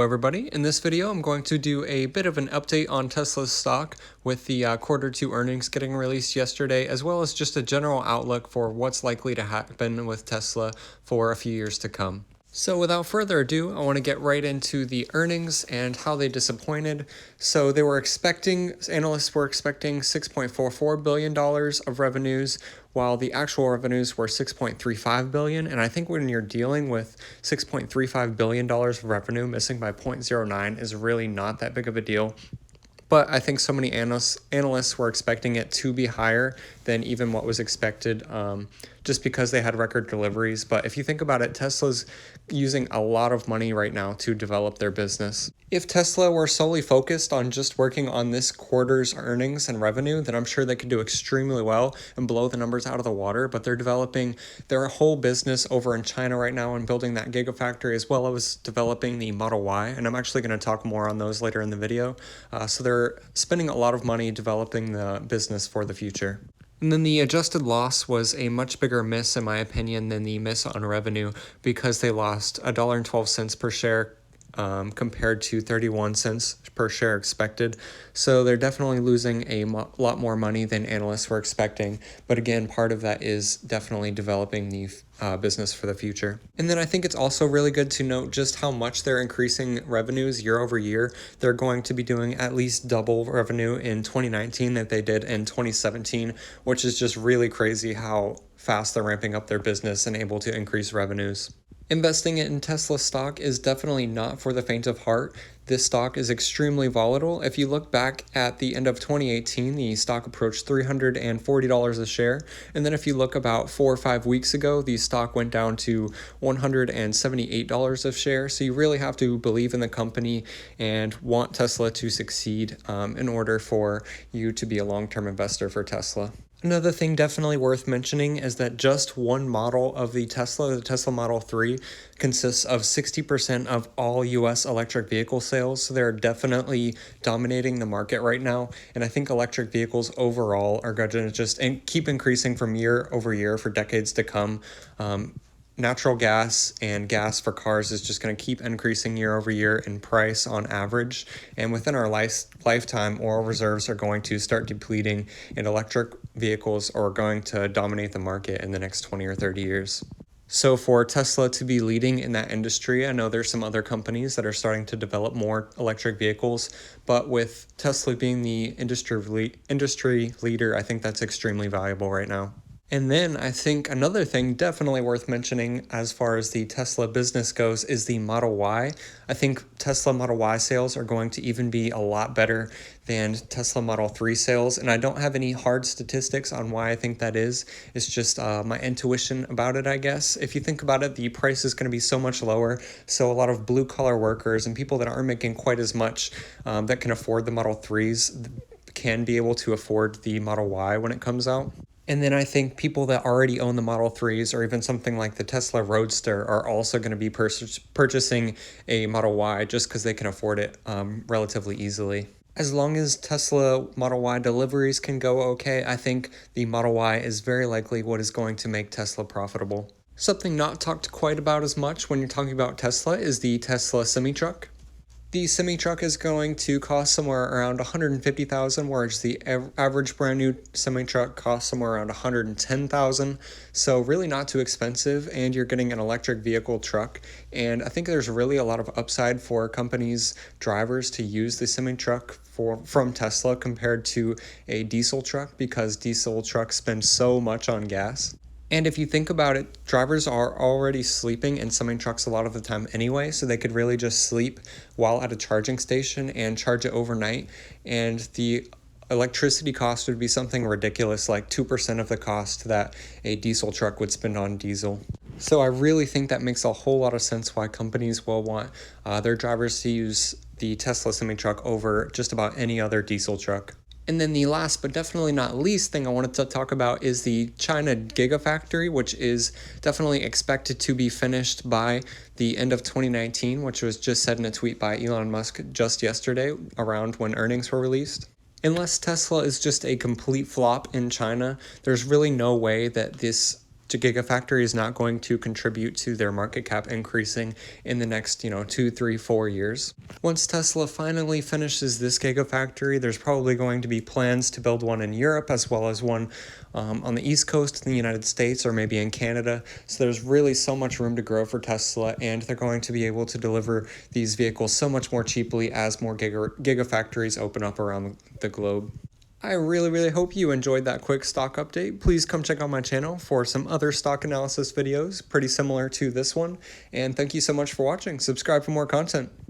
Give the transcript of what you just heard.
everybody. In this video, I'm going to do a bit of an update on Tesla's stock with the Q2 earnings getting released yesterday, as well as just a general outlook for what's likely to happen with Tesla for a few years to come. So without further ado, I want to get right into the earnings and how they disappointed. So analysts were expecting $6.44 billion of revenues, while the actual revenues were $6.35 billion. And I think when you're dealing with $6.35 billion of revenue missing by 0.09 is really not that big of a deal. But I think so many analysts were expecting it to be higher than even what was expected, just because they had record deliveries. But if you think about it, Tesla's using a lot of money right now to develop their business. If Tesla were solely focused on just working on this quarter's earnings and revenue, then I'm sure they could do extremely well and blow the numbers out of the water. But they're developing their whole business over in China right now and building that Gigafactory, as well as developing the Model Y. And I'm actually going to talk more on those later in the video. So they're spending a lot of money developing the business for the future. And then the adjusted loss was a much bigger miss, in my opinion, than the miss on revenue, because they lost $1.12 per share compared to 31 cents per share expected. So they're definitely losing a lot more money than analysts were expecting. But again, part of that is definitely developing the business for the future. And then I think it's also really good to note just how much they're increasing revenues year over year. They're going to be doing at least double revenue in 2019 that they did in 2017, which is just really crazy how fast they're ramping up their business and able to increase revenues. Investing in Tesla stock is definitely not for the faint of heart. This stock is extremely volatile. If you look back at the end of 2018, the stock approached $340 a share. And then if you look about 4 or 5 weeks ago, the stock went down to $178 a share. So you really have to believe in the company and want Tesla to succeed in order for you to be a long-term investor for Tesla. Another thing definitely worth mentioning is that just one model of the Tesla Model 3, consists of 60% of all US electric vehicle sales. So they're definitely dominating the market right now. And I think electric vehicles overall are going to just keep increasing from year over year for decades to come. Natural gas and gas for cars is just going to keep increasing year over year in price on average. And within our lifetime, oil reserves are going to start depleting, and electric vehicles are going to dominate the market in the next 20 or 30 years. So for Tesla to be leading in that industry, I know there's some other companies that are starting to develop more electric vehicles, but with Tesla being the industry leader, I think that's extremely valuable right now. And then I think another thing definitely worth mentioning as far as the Tesla business goes is the Model Y. I think Tesla Model Y sales are going to even be a lot better than Tesla Model 3 sales. And I don't have any hard statistics on why I think that is. It's just my intuition about it, I guess. If you think about it, the price is going to be so much lower. So a lot of blue collar workers and people that aren't making quite as much that can afford the Model 3s can be able to afford the Model Y when it comes out. And then I think people that already own the Model 3s or even something like the Tesla Roadster are also going to be purchasing a Model Y just because they can afford it relatively easily. As long as Tesla Model Y deliveries can go okay, I think the Model Y is very likely what is going to make Tesla profitable. Something not talked quite about as much when you're talking about Tesla is the Tesla semi-truck. The semi-truck is going to cost somewhere around $150,000, whereas the average brand new semi-truck costs somewhere around $110,000. So really not too expensive, and you're getting an electric vehicle truck. And I think there's really a lot of upside for companies' drivers to use the semi-truck from Tesla compared to a diesel truck, because diesel trucks spend so much on gas. And if you think about it, drivers are already sleeping in semi-trucks a lot of the time anyway, so they could really just sleep while at a charging station and charge it overnight. And the electricity cost would be something ridiculous, like 2% of the cost that a diesel truck would spend on diesel. So I really think that makes a whole lot of sense why companies will want their drivers to use the Tesla semi-truck over just about any other diesel truck. And then the last but definitely not least thing I wanted to talk about is the China Gigafactory, which is definitely expected to be finished by the end of 2019, which was just said in a tweet by Elon Musk just yesterday around when earnings were released. Unless Tesla is just a complete flop in China, there's really no way that this Gigafactory is not going to contribute to their market cap increasing in the next, 2, 3, 4 years. Once Tesla finally finishes this Gigafactory, there's probably going to be plans to build one in Europe as well as one on the East Coast in the United States or maybe in Canada. So there's really so much room to grow for Tesla, and they're going to be able to deliver these vehicles so much more cheaply as more Gigafactories open up around the globe. I really hope you enjoyed that quick stock update. Please come check out my channel for some other stock analysis videos pretty similar to this one. And thank you so much for watching. Subscribe for more content.